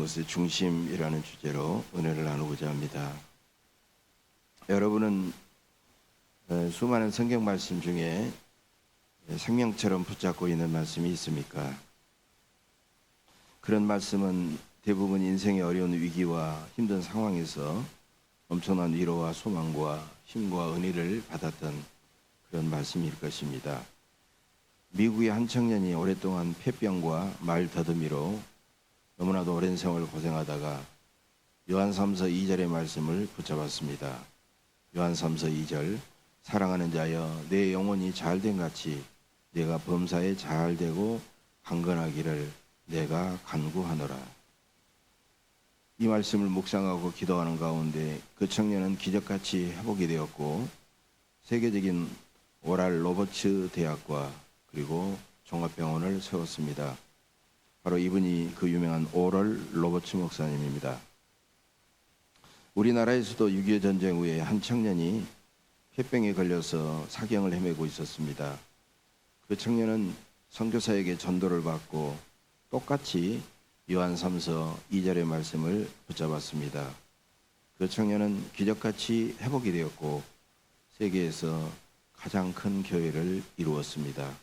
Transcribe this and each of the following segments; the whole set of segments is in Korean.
것의 중심이라는 주제로 은혜를 나누고자 합니다. 여러분은 수많은 성경 말씀 중에 생명처럼 붙잡고 있는 말씀이 있습니까? 그런 말씀은 대부분 인생의 어려운 위기와 힘든 상황에서 엄청난 위로와 소망과 힘과 은혜를 받았던 그런 말씀일 것입니다. 미국의 한 청년이 오랫동안 폐병과 말 더듬이로 너무나도 오랜 세월 고생하다가 요한삼서 2절의 말씀을 붙잡았습니다. 요한삼서 2절, 사랑하는 자여 내 영혼이 잘된 같이 내가 범사에 잘되고 강건하기를 내가 간구하노라. 이 말씀을 묵상하고 기도하는 가운데 그 청년은 기적같이 회복이 되었고 세계적인 오랄 로버츠 대학과 그리고 종합병원을 세웠습니다. 바로 이분이 그 유명한 오럴 로버츠 목사님입니다. 우리나라에서도 6.25 전쟁 후에 한 청년이 폐병에 걸려서 사경을 헤매고 있었습니다. 그 청년은 선교사에게 전도를 받고 똑같이 요한삼서 2절의 말씀을 붙잡았습니다. 그 청년은 기적같이 회복이 되었고 세계에서 가장 큰 교회를 이루었습니다.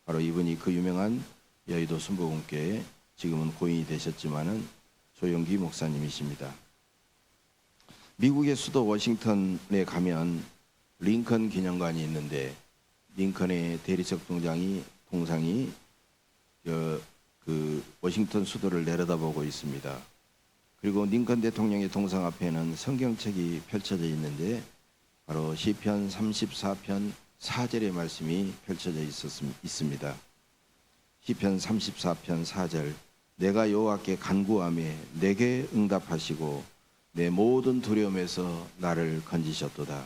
바로 이분이 그 유명한 여의도 순복음교회, 지금은 고인이 되셨지만은 조영기 목사님이십니다. 미국의 수도 워싱턴에 가면 링컨 기념관이 있는데 링컨의 대리석 동상이 그 워싱턴 수도를 내려다보고 있습니다. 그리고 링컨 대통령의 동상 앞에는 성경책이 펼쳐져 있는데 바로 시편 34편 4절의 말씀이 펼쳐져 있습니다. 시편 34편 4절, 내가 여호와께 간구하매 내게 응답하시고 내 모든 두려움에서 나를 건지셨도다.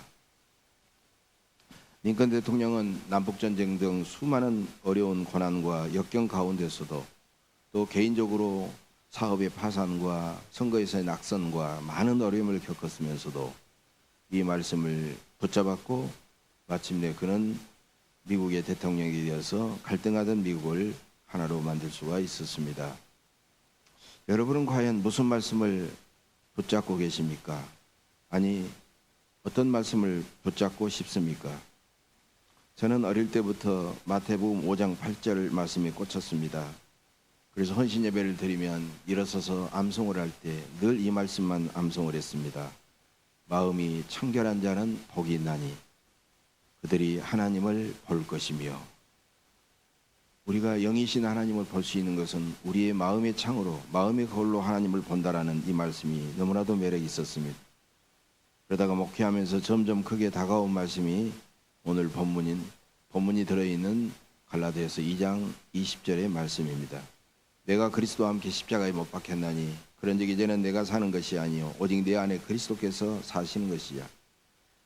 링컨 대통령은 남북전쟁 등 수많은 어려운 고난과 역경 가운데서도 또 개인적으로 사업의 파산과 선거에서의 낙선과 많은 어려움을 겪었으면서도 이 말씀을 붙잡았고 마침내 그는 미국의 대통령이 되어서 갈등하던 미국을 하나로 만들 수가 있었습니다. 여러분은 과연 무슨 말씀을 붙잡고 계십니까? 아니, 어떤 말씀을 붙잡고 싶습니까? 저는 어릴 때부터 마태복음 5장 8절 말씀에 꽂혔습니다. 그래서 헌신 예배를 드리면 일어서서 암송을 할 때 늘 이 말씀만 암송을 했습니다. 마음이 청결한 자는 복이 있나니 그들이 하나님을 볼 것이며, 우리가 영이신 하나님을 볼 수 있는 것은 우리의 마음의 창으로, 마음의 거울로 하나님을 본다라는 이 말씀이 너무나도 매력이 있었습니다. 그러다가 목회하면서 점점 크게 다가온 말씀이 오늘 본문이 들어있는 갈라디아서 2장 20절의 말씀입니다. 내가 그리스도와 함께 십자가에 못 박혔나니 그런즉 이제는 내가 사는 것이 아니요 오직 내 안에 그리스도께서 사시는 것이야.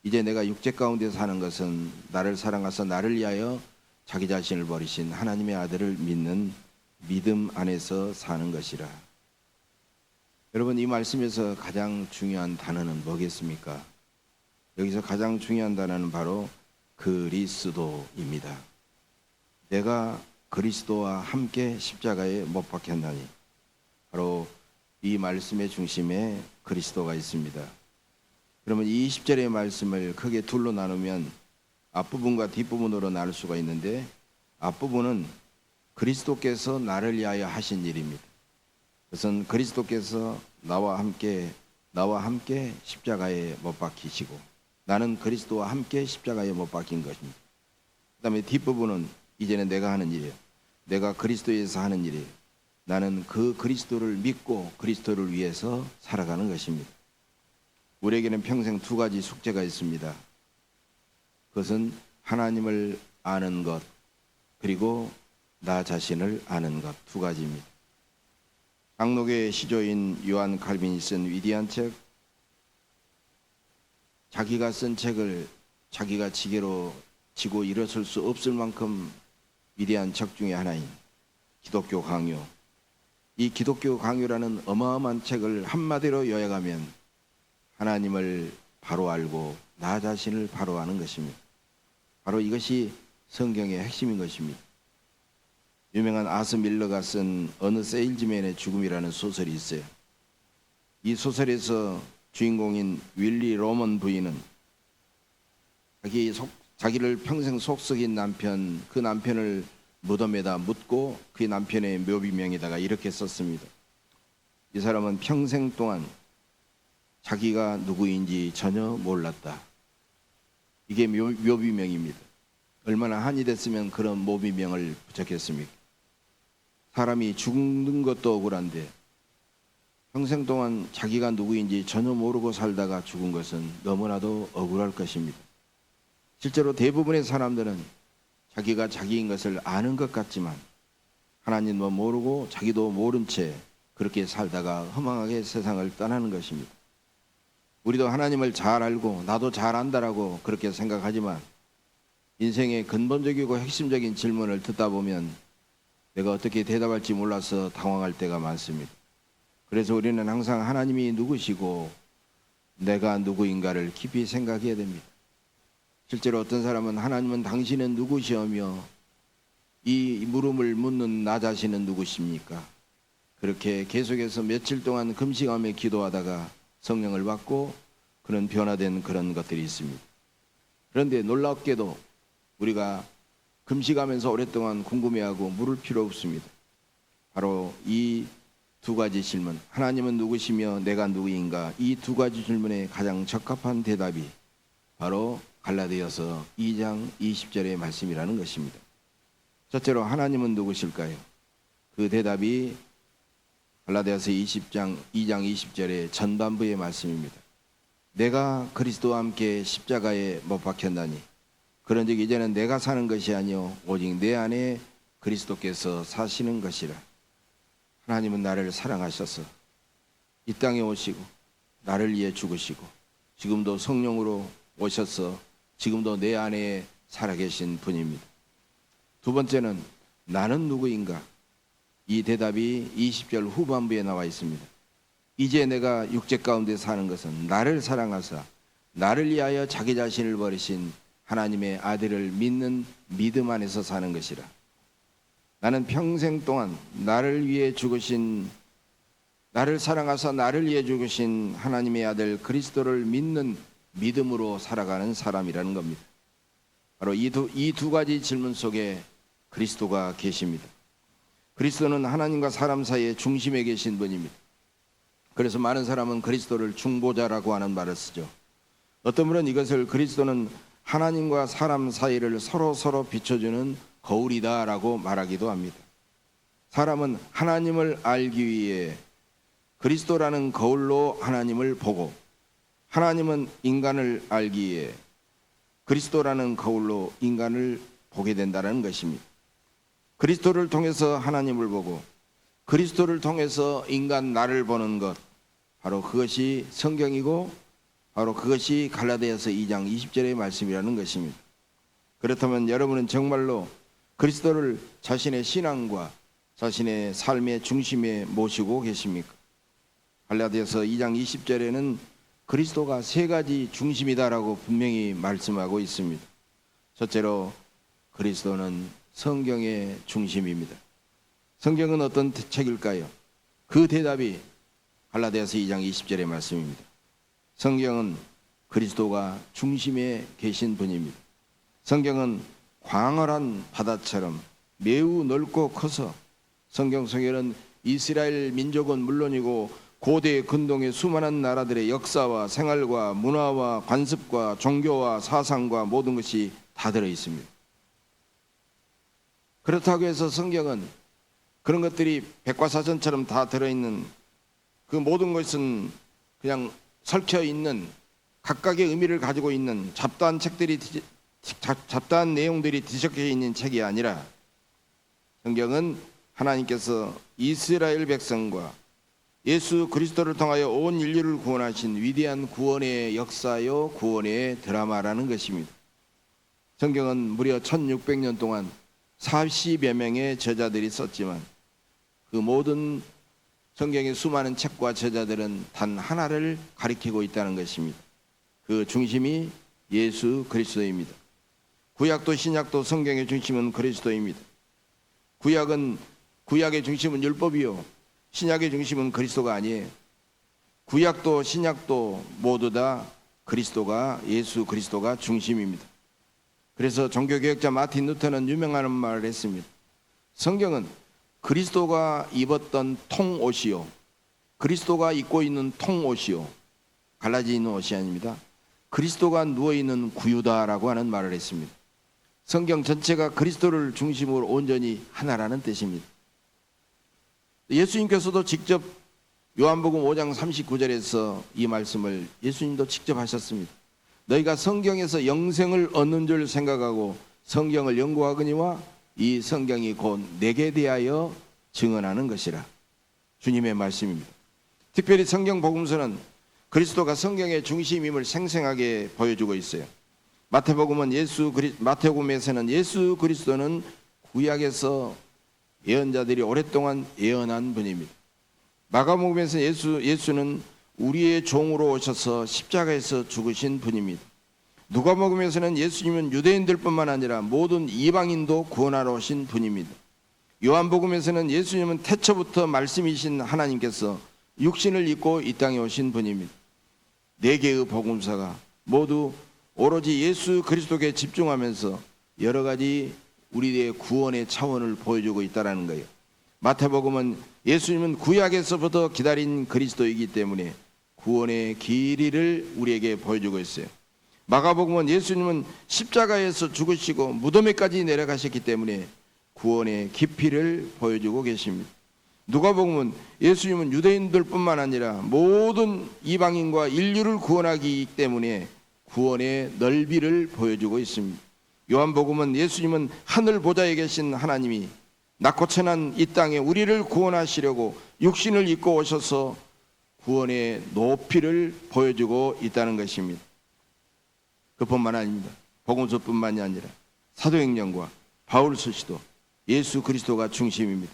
이제 내가 육체 가운데 사는 것은 나를 사랑하사 나를 위하여 자기 자신을 버리신 하나님의 아들을 믿는 믿음 안에서 사는 것이라. 여러분, 이 말씀에서 가장 중요한 단어는 뭐겠습니까? 여기서 가장 중요한 단어는 바로 그리스도입니다. 내가 그리스도와 함께 십자가에 못 박혔나니, 바로 이 말씀의 중심에 그리스도가 있습니다. 그러면 이 20절의 말씀을 크게 둘로 나누면 앞부분과 뒷부분으로 나눌 수가 있는데, 앞부분은 그리스도께서 나를 위하여 하신 일입니다. 그것은 그리스도께서 나와 함께 십자가에 못 박히시고 나는 그리스도와 함께 십자가에 못 박힌 것입니다. 그 다음에 뒷부분은 이제는 내가 하는 일이에요. 내가 그리스도에서 하는 일이에요. 나는 그 그리스도를 믿고 그리스도를 위해서 살아가는 것입니다. 우리에게는 평생 두 가지 숙제가 있습니다. 그것은 하나님을 아는 것, 그리고 나 자신을 아는 것, 두 가지입니다. 장로교의 시조인 요한 칼빈이 쓴 위대한 책, 자기가 쓴 책을 자기가 지게로 지고 일어설 수 없을 만큼 위대한 책 중에 하나인 기독교 강요. 이 기독교 강요라는 어마어마한 책을 한마디로 요약하면 하나님을 바로 알고 나 자신을 바로 아는 것입니다. 바로 이것이 성경의 핵심인 것입니다. 유명한 아스 밀러가 쓴 어느 세일즈맨의 죽음이라는 소설이 있어요. 이 소설에서 주인공인 윌리 로먼 부인은 자기를 평생 속썩인 남편, 그 남편을 무덤에다 묻고 그 남편의 묘비명에다가 이렇게 썼습니다. 이 사람은 평생 동안 자기가 누구인지 전혀 몰랐다. 이게 묘비명입니다. 얼마나 한이 됐으면 그런 묘비명을 붙였겠습니까? 사람이 죽는 것도 억울한데 평생 동안 자기가 누구인지 전혀 모르고 살다가 죽은 것은 너무나도 억울할 것입니다. 실제로 대부분의 사람들은 자기가 자기인 것을 아는 것 같지만 하나님도 모르고 자기도 모른 채 그렇게 살다가 허망하게 세상을 떠나는 것입니다. 우리도 하나님을 잘 알고 나도 잘 안다라고 그렇게 생각하지만 인생의 근본적이고 핵심적인 질문을 듣다 보면 내가 어떻게 대답할지 몰라서 당황할 때가 많습니다. 그래서 우리는 항상 하나님이 누구시고 내가 누구인가를 깊이 생각해야 됩니다. 실제로 어떤 사람은 하나님은 당신은 누구시오며 이 물음을 묻는 나 자신은 누구십니까? 그렇게 계속해서 며칠 동안 금식하며 기도하다가 성령을 받고 그런 변화된 그런 것들이 있습니다. 그런데 놀랍게도 우리가 금식하면서 오랫동안 궁금해하고 물을 필요 없습니다. 바로 이 두 가지 질문, 하나님은 누구시며 내가 누구인가, 이 두 가지 질문에 가장 적합한 대답이 바로 갈라디아서 2장 20절의 말씀이라는 것입니다. 첫째로 하나님은 누구실까요? 그 대답이 갈라디아서 2장 20절의 전반부의 말씀입니다. 내가 그리스도와 함께 십자가에 못 박혔나니 그런즉 이제는 내가 사는 것이 아니요 오직 내 안에 그리스도께서 사시는 것이라. 하나님은 나를 사랑하셔서 이 땅에 오시고 나를 위해 죽으시고 지금도 성령으로 오셔서 지금도 내 안에 살아계신 분입니다. 두 번째는 나는 누구인가? 이 대답이 20절 후반부에 나와 있습니다. 이제 내가 육체 가운데 사는 것은 나를 사랑하사 나를 위하여 자기 자신을 버리신 하나님의 아들을 믿는 믿음 안에서 사는 것이라. 나는 평생 동안 나를 위해 죽으신, 나를 사랑하사 나를 위해 죽으신 하나님의 아들 그리스도를 믿는 믿음으로 살아가는 사람이라는 겁니다. 바로 이 두 가지 질문 속에 그리스도가 계십니다. 그리스도는 하나님과 사람 사이의 중심에 계신 분입니다. 그래서 많은 사람은 그리스도를 중보자라고 하는 말을 쓰죠. 어떤 분은 이것을 그리스도는 하나님과 사람 사이를 서로 비춰주는 거울이다라고 말하기도 합니다. 사람은 하나님을 알기 위해 그리스도라는 거울로 하나님을 보고 하나님은 인간을 알기 위해 그리스도라는 거울로 인간을 보게 된다는 것입니다. 그리스도를 통해서 하나님을 보고 그리스도를 통해서 인간 나를 보는 것, 바로 그것이 성경이고 바로 그것이 갈라디아서 2장 20절의 말씀이라는 것입니다. 그렇다면 여러분은 정말로 그리스도를 자신의 신앙과 자신의 삶의 중심에 모시고 계십니까? 갈라디아서 2장 20절에는 그리스도가 세 가지 중심이다라고 분명히 말씀하고 있습니다. 첫째로 그리스도는 성경의 중심입니다. 성경은 어떤 책일까요? 그 대답이 갈라디아서 2장 20절의 말씀입니다. 성경은 그리스도가 중심에 계신 분입니다. 성경은 광활한 바다처럼 매우 넓고 커서 성경 속에는 이스라엘 민족은 물론이고 고대 근동의 수많은 나라들의 역사와 생활과 문화와 관습과 종교와 사상과 모든 것이 다 들어 있습니다. 그렇다고 해서 성경은 그런 것들이 백과사전처럼 다 들어있는 그 모든 것은 그냥 설켜 있는 각각의 의미를 가지고 있는 잡다한 내용들이 뒤섞여 있는 책이 아니라 성경은 하나님께서 이스라엘 백성과 예수 그리스도를 통하여 온 인류를 구원하신 위대한 구원의 역사요 구원의 드라마라는 것입니다. 성경은 무려 1600년 동안 40여 명의 저자들이 썼지만 그 모든 성경의 수많은 책과 저자들은 단 하나를 가리키고 있다는 것입니다. 그 중심이 예수 그리스도입니다. 구약도 신약도 성경의 중심은 그리스도입니다. 구약의 중심은 율법이요 신약의 중심은 그리스도가 아니에요. 구약도 신약도 모두 다 예수 그리스도가 중심입니다. 그래서 종교개혁자 마틴 루터는 유명한 말을 했습니다. 성경은 그리스도가 입었던 통옷이요, 그리스도가 입고 있는 통옷이요, 갈라져 있는 옷이 아닙니다. 그리스도가 누워있는 구유다라고 하는 말을 했습니다. 성경 전체가 그리스도를 중심으로 온전히 하나라는 뜻입니다. 예수님께서도 직접 요한복음 5장 39절에서 이 말씀을 예수님도 직접 하셨습니다. 너희가 성경에서 영생을 얻는 줄 생각하고 성경을 연구하거니와 이 성경이 곧 내게 대하여 증언하는 것이라. 주님의 말씀입니다. 특별히 성경 복음서는 그리스도가 성경의 중심임을 생생하게 보여주고 있어요. 마태복음에서는 예수 그리스도는 구약에서 예언자들이 오랫동안 예언한 분입니다. 마가복음에서 예수는 우리의 종으로 오셔서 십자가에서 죽으신 분입니다. 누가복음에서는 예수님은 유대인들뿐만 아니라 모든 이방인도 구원하러 오신 분입니다. 요한복음에서는 예수님은 태초부터 말씀이신 하나님께서 육신을 입고 이 땅에 오신 분입니다. 네 개의 복음서가 모두 오로지 예수 그리스도께 집중하면서 여러 가지 우리의 구원의 차원을 보여주고 있다는 거예요. 마태복음은 예수님은 구약에서부터 기다린 그리스도이기 때문에 구원의 길이를 우리에게 보여주고 있어요. 마가복음은 예수님은 십자가에서 죽으시고 무덤에까지 내려가셨기 때문에 구원의 깊이를 보여주고 계십니다. 누가복음은 예수님은 유대인들뿐만 아니라 모든 이방인과 인류를 구원하기 때문에 구원의 넓이를 보여주고 있습니다. 요한복음은 예수님은 하늘 보좌에 계신 하나님이 낮고 천한 이 땅에 우리를 구원하시려고 육신을 입고 오셔서 구원의 높이를 보여주고 있다는 것입니다. 그뿐만 아닙니다. 복음서뿐만이 아니라 사도행전과 바울서시도 예수 그리스도가 중심입니다.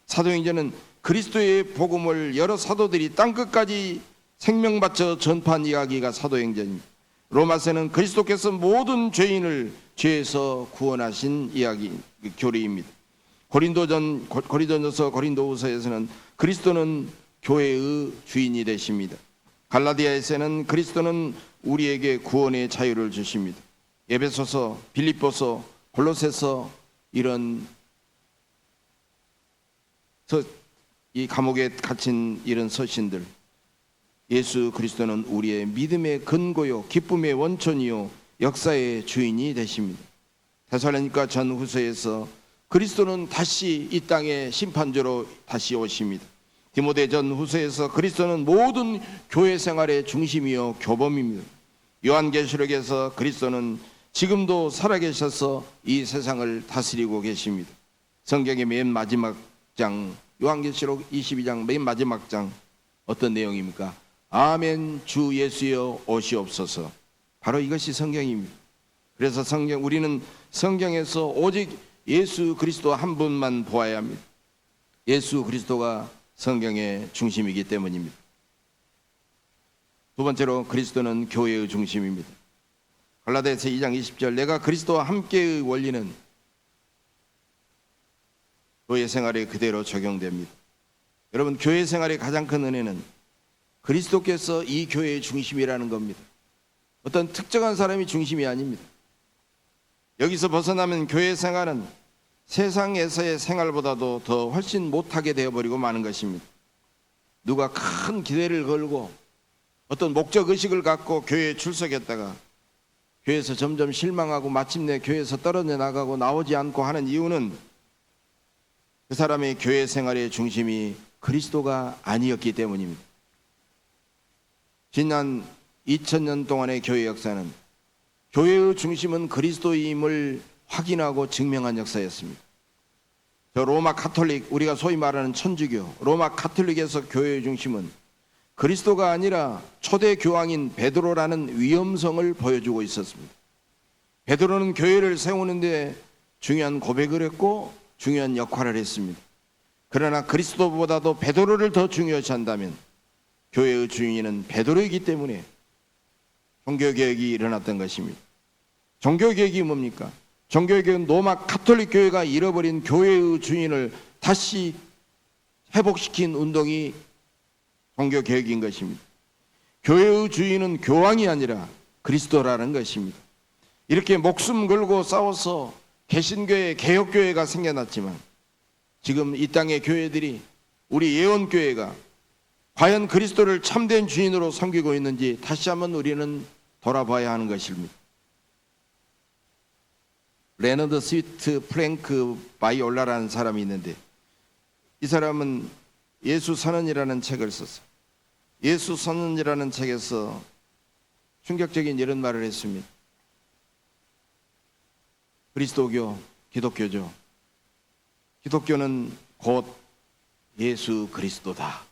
사도행전은 그리스도의 복음을 여러 사도들이 땅끝까지 생명 바쳐 전파한 이야기가 사도행전입니다. 로마서는 그리스도께서 모든 죄인을 죄에서 구원하신 이야기 교리입니다. 고린도전서 고린도후서에서는 그리스도는 교회의 주인이 되십니다. 갈라디아에서는 그리스도는 우리에게 구원의 자유를 주십니다. 에베소서, 빌립보서, 골로새서 이런 이 감옥에 갇힌 이런 서신들, 예수 그리스도는 우리의 믿음의 근거요 기쁨의 원천이요 역사의 주인이 되십니다. 데살로니가 전후서에서 그리스도는 다시 이 땅의 심판주로 다시 오십니다. 디모데 전후서에서 그리스도는 모든 교회 생활의 중심이요 교범입니다. 요한계시록에서 그리스도는 지금도 살아계셔서 이 세상을 다스리고 계십니다. 성경의 맨 마지막 장 요한계시록 22장 맨 마지막 장 어떤 내용입니까? 아멘 주 예수여 오시옵소서. 바로 이것이 성경입니다. 그래서 우리는 성경에서 오직 예수 그리스도 한 분만 보아야 합니다. 예수 그리스도가 성경의 중심이기 때문입니다. 두 번째로 그리스도는 교회의 중심입니다. 갈라디아서 2장 20절 내가 그리스도와 함께의 원리는 교회 생활에 그대로 적용됩니다. 여러분, 교회 생활의 가장 큰 은혜는 그리스도께서 이 교회의 중심이라는 겁니다. 어떤 특정한 사람이 중심이 아닙니다. 여기서 벗어나면 교회 생활은 세상에서의 생활보다도 더 훨씬 못하게 되어버리고 마는 것입니다. 누가 큰 기대를 걸고 어떤 목적의식을 갖고 교회에 출석했다가 교회에서 점점 실망하고 마침내 교회에서 떨어져 나가고 나오지 않고 하는 이유는 그 사람의 교회 생활의 중심이 그리스도가 아니었기 때문입니다. 지난 2000년 동안의 교회 역사는 교회의 중심은 그리스도임을 확인하고 증명한 역사였습니다. 저 로마 가톨릭, 우리가 소위 말하는 천주교, 로마 가톨릭에서 교회의 중심은 그리스도가 아니라 초대 교황인 베드로라는 위엄성을 보여주고 있었습니다. 베드로는 교회를 세우는데 중요한 고백을 했고 중요한 역할을 했습니다. 그러나 그리스도보다도 베드로를 더 중요시한다면 교회의 주인은 베드로이기 때문에 종교개혁이 일어났던 것입니다. 종교개혁이 뭡니까? 종교개혁은 로마 가톨릭 교회가 잃어버린 교회의 주인을 다시 회복시킨 운동이 종교개혁인 것입니다. 교회의 주인은 교황이 아니라 그리스도라는 것입니다. 이렇게 목숨 걸고 싸워서 개신교회, 개혁교회가 생겨났지만 지금 이 땅의 교회들이, 우리 예언교회가 과연 그리스도를 참된 주인으로 섬기고 있는지 다시 한번 우리는 돌아봐야 하는 것입니다. 레너드 스위트 프랭크 바이올라라는 사람이 있는데, 이 사람은 예수 선언이라는 책을 썼어요. 예수 선언이라는 책에서 충격적인 이런 말을 했습니다. 그리스도교, 기독교죠. 기독교는 곧 예수 그리스도다.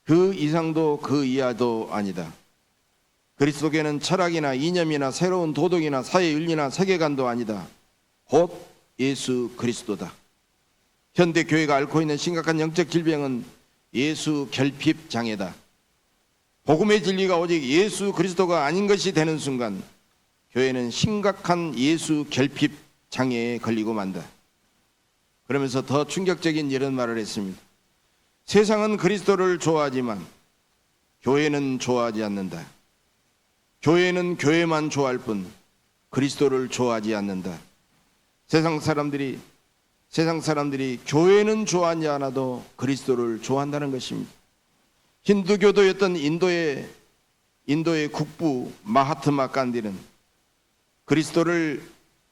그 이상도 그 이하도 아니다. 그리스도교는 철학이나 이념이나 새로운 도덕이나 사회윤리나 세계관도 아니다. 곧 예수 그리스도다. 현대 교회가 앓고 있는 심각한 영적 질병은 예수 결핍 장애다. 복음의 진리가 오직 예수 그리스도가 아닌 것이 되는 순간 교회는 심각한 예수 결핍 장애에 걸리고 만다. 그러면서 더 충격적인 이런 말을 했습니다. 세상은 그리스도를 좋아하지만 교회는 좋아하지 않는다. 교회는 교회만 좋아할 뿐 그리스도를 좋아하지 않는다. 세상 사람들이 교회는 좋아하지 않아도 그리스도를 좋아한다는 것입니다. 힌두교도였던 인도의 국부 마하트마 간디는 그리스도를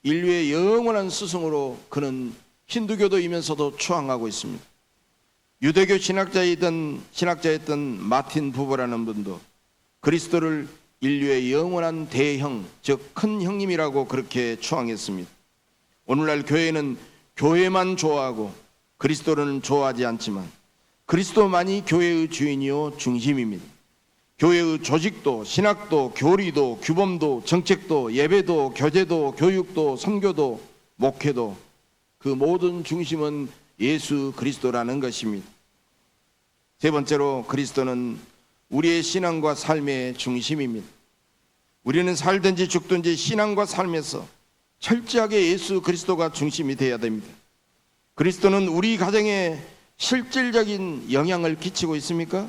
인류의 영원한 스승으로 그는 힌두교도이면서도 추앙하고 있습니다. 유대교 신학자였던 마틴 부버라는 분도 그리스도를 인류의 영원한 대형, 즉 큰 형님이라고 그렇게 추앙했습니다. 오늘날 교회는 교회만 좋아하고 그리스도는 좋아하지 않지만 그리스도만이 교회의 주인이요 중심입니다. 교회의 조직도, 신학도, 교리도, 규범도, 정책도, 예배도, 교제도, 교육도, 선교도, 목회도 그 모든 중심은 예수 그리스도라는 것입니다. 세 번째로 그리스도는 우리의 신앙과 삶의 중심입니다. 우리는 살든지 죽든지 신앙과 삶에서 철저하게 예수 그리스도가 중심이 되어야 됩니다. 그리스도는 우리 가정에 실질적인 영향을 끼치고 있습니까?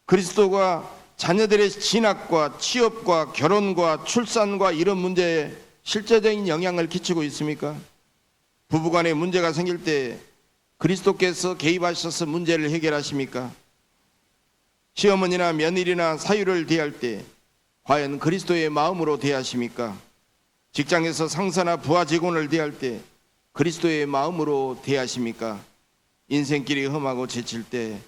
그리스도가 자녀들의 진학과 취업과 결혼과 출산과 이런 문제에 실제적인 영향을 끼치고 있습니까? 부부간에 문제가 생길 때 그리스도께서 개입하셔서 문제를 해결하십니까? 시어머니나 며느리나 사유를 대할 때 과연 그리스도의 마음으로 대하십니까? 직장에서 상사나 부하 직원을 대할 때 그리스도의 마음으로 대하십니까? 인생길이 험하고 지칠 때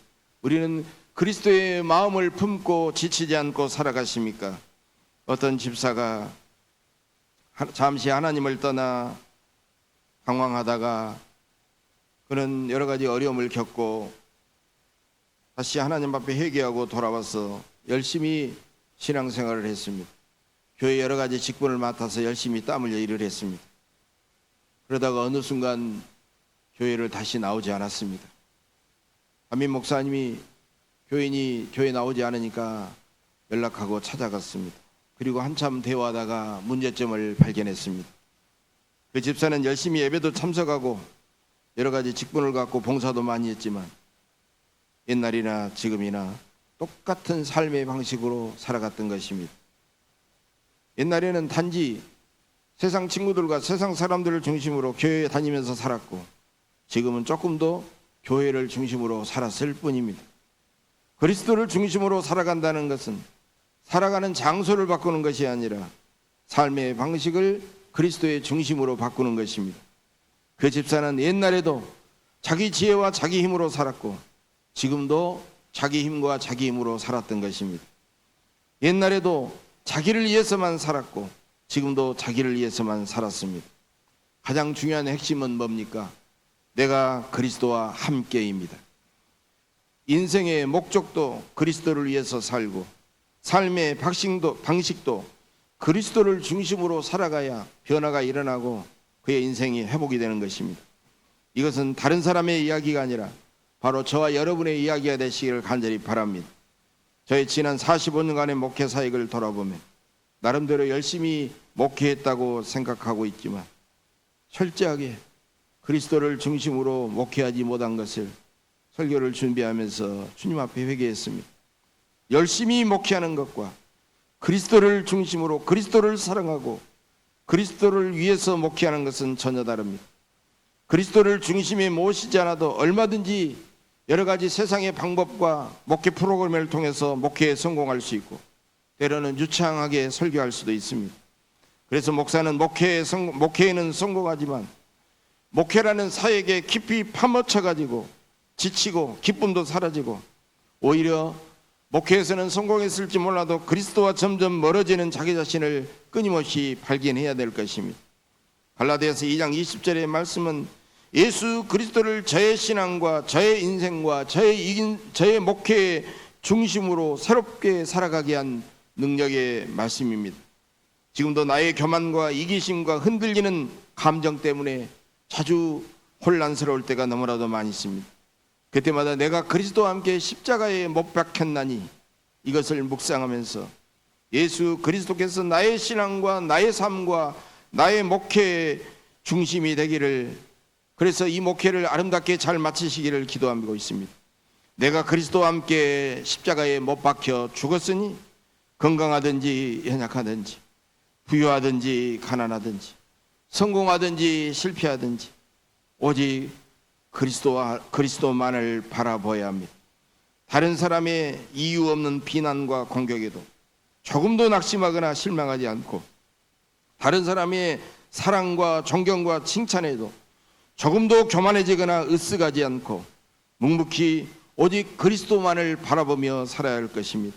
우리는 그리스도의 마음을 품고 지치지 않고 살아가십니까? 어떤 집사가 잠시 하나님을 떠나 방황하다가 그는 여러 가지 어려움을 겪고 다시 하나님 앞에 회개하고 돌아와서 열심히 신앙생활을 했습니다. 교회 여러 가지 직분을 맡아서 열심히 땀 흘려 일을 했습니다. 그러다가 어느 순간 교회를 다시 나오지 않았습니다. 담임 목사님이 교회 나오지 않으니까 연락하고 찾아갔습니다. 그리고 한참 대화하다가 문제점을 발견했습니다. 그 집사는 열심히 예배도 참석하고 여러 가지 직분을 갖고 봉사도 많이 했지만 옛날이나 지금이나 똑같은 삶의 방식으로 살아갔던 것입니다. 옛날에는 단지 세상 친구들과 세상 사람들을 중심으로 교회에 다니면서 살았고 지금은 조금 더 교회를 중심으로 살았을 뿐입니다. 그리스도를 중심으로 살아간다는 것은 살아가는 장소를 바꾸는 것이 아니라 삶의 방식을 그리스도의 중심으로 바꾸는 것입니다. 그 집사는 옛날에도 자기 지혜와 자기 힘으로 살았고 지금도 자기 힘과 자기 힘으로 살았던 것입니다. 옛날에도 자기를 위해서만 살았고 지금도 자기를 위해서만 살았습니다. 가장 중요한 핵심은 뭡니까? 내가 그리스도와 함께입니다. 인생의 목적도 그리스도를 위해서 살고 삶의 방식도 그리스도를 중심으로 살아가야 변화가 일어나고 그의 인생이 회복이 되는 것입니다. 이것은 다른 사람의 이야기가 아니라 바로 저와 여러분의 이야기가 되시기를 간절히 바랍니다. 저의 지난 45년간의 목회 사역을 돌아보면 나름대로 열심히 목회했다고 생각하고 있지만 철저하게 그리스도를 중심으로 목회하지 못한 것을 설교를 준비하면서 주님 앞에 회개했습니다. 열심히 목회하는 것과 그리스도를 중심으로 그리스도를 사랑하고 그리스도를 위해서 목회하는 것은 전혀 다릅니다. 그리스도를 중심에 모시지 않아도 얼마든지 여러 가지 세상의 방법과 목회 프로그램을 통해서 목회에 성공할 수 있고 때로는 유창하게 설교할 수도 있습니다. 그래서 목사는 목회에는 성공하지만 목회라는 사역에 깊이 파묻혀 가지고 지치고 기쁨도 사라지고 오히려 목회에서는 성공했을지 몰라도 그리스도와 점점 멀어지는 자기 자신을 끊임없이 발견해야 될 것입니다. 갈라디아서 2장 20절의 말씀은 예수 그리스도를 저의 신앙과 저의 인생과 저의 목회의 중심으로 새롭게 살아가게 한 능력의 말씀입니다. 지금도 나의 교만과 이기심과 흔들리는 감정 때문에 자주 혼란스러울 때가 너무나도 많이 있습니다. 그때마다 내가 그리스도와 함께 십자가에 못 박혔나니 이것을 묵상하면서 예수 그리스도께서 나의 신앙과 나의 삶과 나의 목회의 중심이 되기를, 그래서 이 목회를 아름답게 잘 마치시기를 기도하고 있습니다. 내가 그리스도와 함께 십자가에 못 박혀 죽었으니 건강하든지 연약하든지 부유하든지 가난하든지 성공하든지 실패하든지 오직 그리스도만을 바라보아야 합니다. 다른 사람의 이유 없는 비난과 공격에도 조금도 낙심하거나 실망하지 않고 다른 사람의 사랑과 존경과 칭찬에도 조금도 교만해지거나 으쓱하지 않고 묵묵히 오직 그리스도만을 바라보며 살아야 할 것입니다.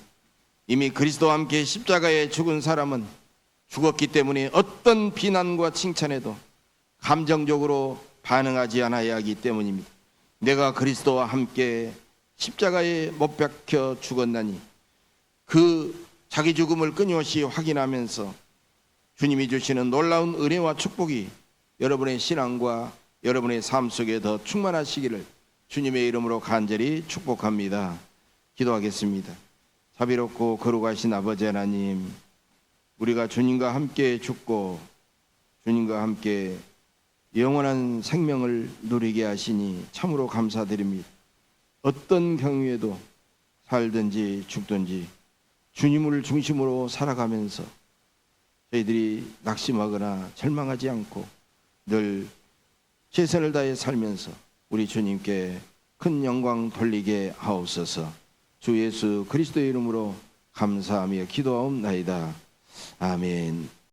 이미 그리스도와 함께 십자가에 죽은 사람은 죽었기 때문에 어떤 비난과 칭찬에도 감정적으로 반응하지 않아야 하기 때문입니다. 내가 그리스도와 함께 십자가에 못 박혀 죽었나니 그 자기 죽음을 끊임없이 확인하면서 주님이 주시는 놀라운 은혜와 축복이 여러분의 신앙과 여러분의 삶 속에 더 충만하시기를 주님의 이름으로 간절히 축복합니다. 기도하겠습니다. 자비롭고 거룩하신 아버지 하나님, 우리가 주님과 함께 죽고 주님과 함께 영원한 생명을 누리게 하시니 참으로 감사드립니다. 어떤 경우에도 살든지 죽든지 주님을 중심으로 살아가면서 저희들이 낙심하거나 절망하지 않고 늘 최선을 다해 살면서 우리 주님께 큰 영광 돌리게 하옵소서. 주 예수 그리스도의 이름으로 감사하며 기도하옵나이다. 아멘.